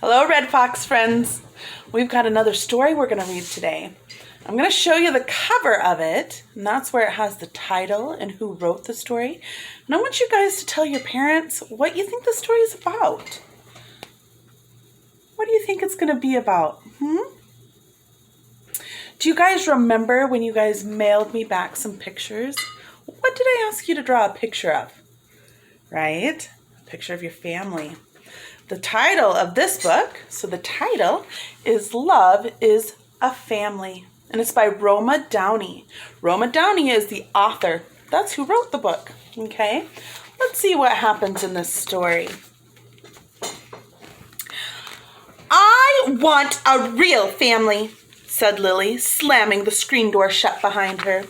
Hello, Red Fox friends. We've got another story we're going to read today. I'm going to show you the cover of it, and that's where it has the title and who wrote the story. And I want you guys to tell your parents what you think the story is about. What do you think it's going to be about? Do you guys remember when you guys mailed me back some pictures? What did I ask you to draw a picture of? Right? A picture of your family. The title of this book, so the title is Love is a Family, and it's by Roma Downey. Roma Downey is the author. That's who wrote the book, okay? Let's see what happens in this story. I want a real family, said Lily, slamming the screen door shut behind her.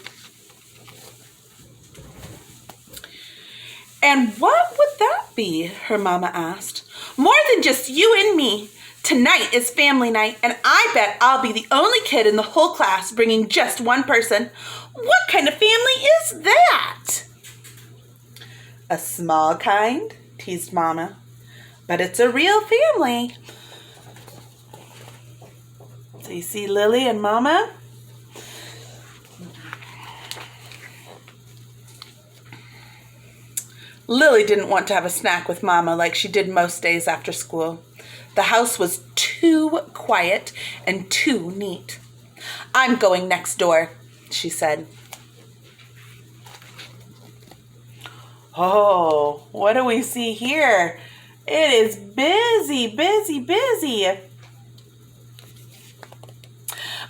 And what would that be? Her mama asked. More than just you and me. Tonight is family night, and I bet I'll be the only kid in the whole class bringing just one person. What kind of family is that? A small kind, teased Mama. But it's a real family. So you see Lily and Mama? Lily didn't want to have a snack with Mama like she did most days after school. The house was too quiet and too neat. I'm going next door, she said. Oh, what do we see here? It is busy, busy, busy.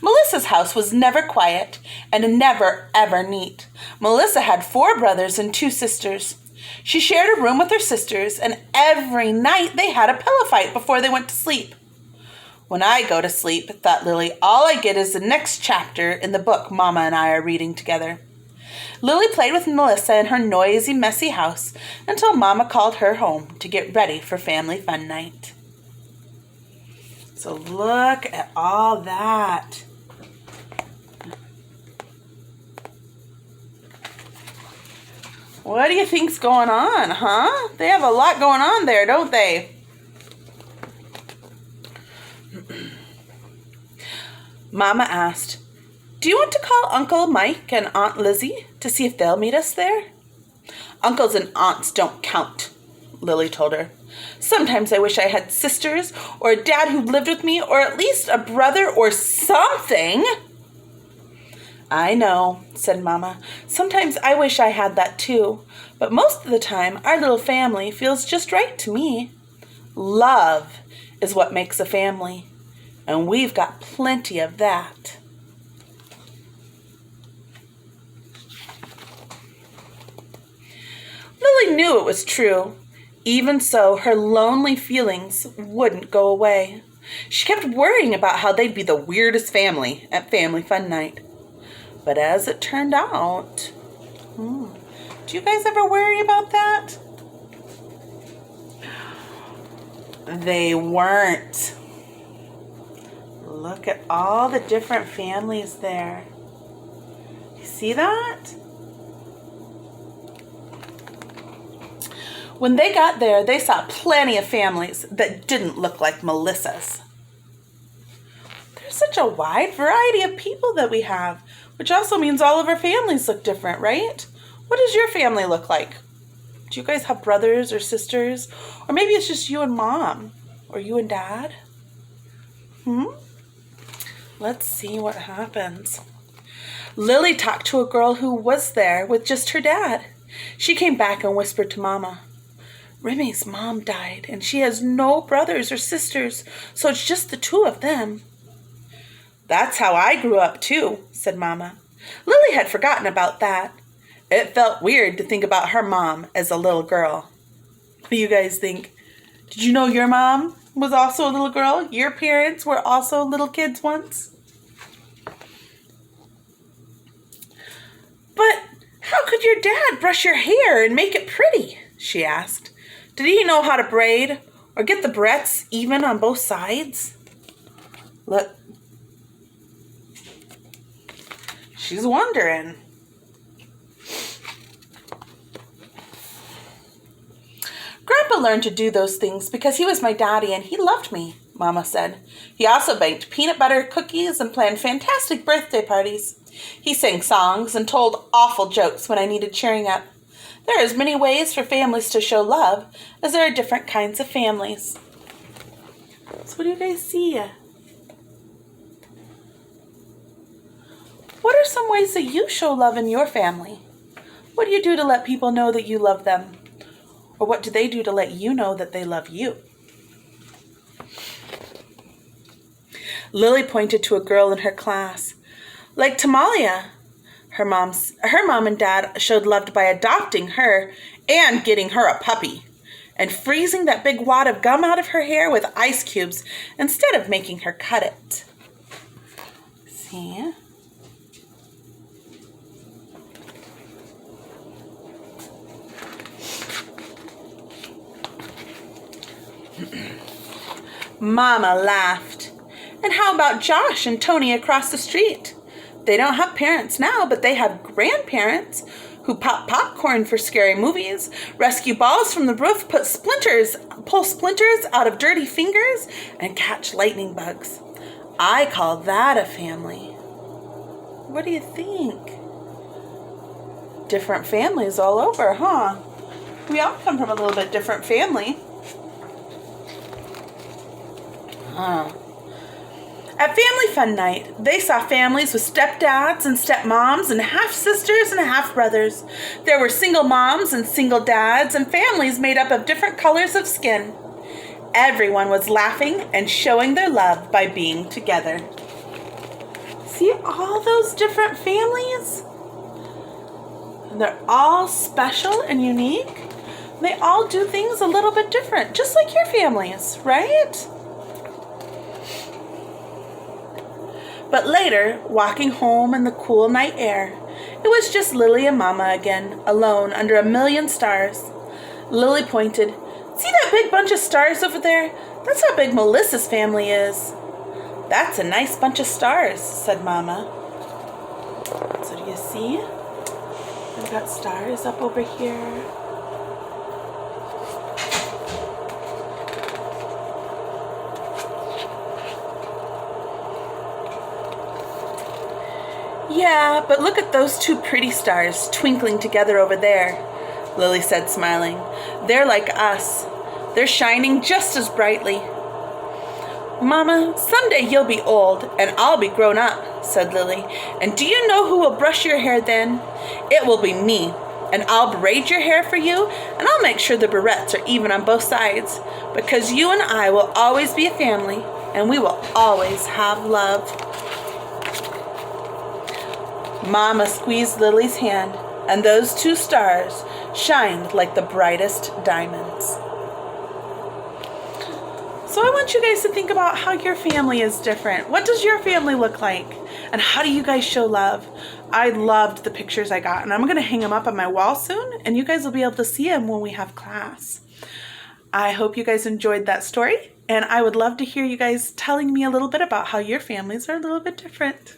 Melissa's house was never quiet and never, ever neat. Melissa had 4 brothers and 2 sisters. She shared a room with her sisters, and every night they had a pillow fight before they went to sleep. When I go to sleep, thought Lily, all I get is the next chapter in the book Mama and I are reading together. Lily played with Melissa in her noisy, messy house until Mama called her home to get ready for family fun night. So look at all that. What do you think's going on, huh? They have a lot going on there, don't they? Mama asked, do you want to call Uncle Mike and Aunt Lizzie to see if they'll meet us there? Uncles and aunts don't count, Lily told her. Sometimes I wish I had sisters or a dad who lived with me or at least a brother or something. I know, said Mama. Sometimes I wish I had that too, but most of the time our little family feels just right to me. Love is what makes a family, and we've got plenty of that. Lily knew it was true. Even so, her lonely feelings wouldn't go away. She kept worrying about how they'd be the weirdest family at Family Fun Night. But as it turned out, do you guys ever worry about that? They weren't. Look at all the different families there. You see that? When they got there, they saw plenty of families that didn't look like Melissa's. There's such a wide variety of people that we have, which also means all of our families look different, right? What does your family look like? Do you guys have brothers or sisters? Or maybe it's just you and Mom, or you and Dad? Let's see what happens. Lily talked to a girl who was there with just her dad. She came back and whispered to Mama, Remy's mom died, and she has no brothers or sisters, so it's just the 2 of them. That's how I grew up too, said Mama. Lily had forgotten about that. It felt weird to think about her mom as a little girl. What do you guys think? Did you know your mom was also a little girl? Your parents were also little kids once? But how could your dad brush your hair and make it pretty? She asked. Did he know how to braid or get the barrettes even on both sides? Look. She's wondering. Grandpa learned to do those things because he was my daddy and he loved me, Mama said. He also baked peanut butter cookies and planned fantastic birthday parties. He sang songs and told awful jokes when I needed cheering up. There are as many ways for families to show love as there are different kinds of families. So what do you guys see? What are some ways that you show love in your family? What do you do to let people know that you love them? Or what do they do to let you know that they love you? Lily pointed to a girl in her class. Like Tamalia. Her mom and dad showed love by adopting her and getting her a puppy and freezing that big wad of gum out of her hair with ice cubes instead of making her cut it. See? Mama laughed. And how about Josh and Tony across the street? They don't have parents now, but they have grandparents who pop popcorn for scary movies, rescue balls from the roof, pull splinters out of dirty fingers, and catch lightning bugs. I call that a family. What do you think? Different families all over, huh? We all come from a little bit different family. At Family Fun Night, they saw families with stepdads and stepmoms and half-sisters and half-brothers. There were single moms and single dads and families made up of different colors of skin. Everyone was laughing and showing their love by being together. See all those different families? They're all special and unique. They all do things a little bit different, just like your families, right? But later, walking home in the cool night air, it was just Lily and Mama again, alone under a million stars. Lily pointed. See that big bunch of stars over there? That's how big Melissa's family is. That's a nice bunch of stars, said Mama. So do you see? We've got stars up over here. Yeah, but look at those two pretty stars twinkling together over there, Lily said, smiling. They're like us. They're shining just as brightly. Mama, someday you'll be old and I'll be grown up, said Lily. And do you know who will brush your hair then? It will be me. And I'll braid your hair for you, and I'll make sure the barrettes are even on both sides, because you and I will always be a family, and we will always have love. Mama squeezed Lily's hand, and those two stars shined like the brightest diamonds. So I want you guys to think about how your family is different. What does your family look like? And how do you guys show love? I loved the pictures I got, and I'm going to hang them up on my wall soon, and you guys will be able to see them when we have class. I hope you guys enjoyed that story, and I would love to hear you guys telling me a little bit about how your families are a little bit different.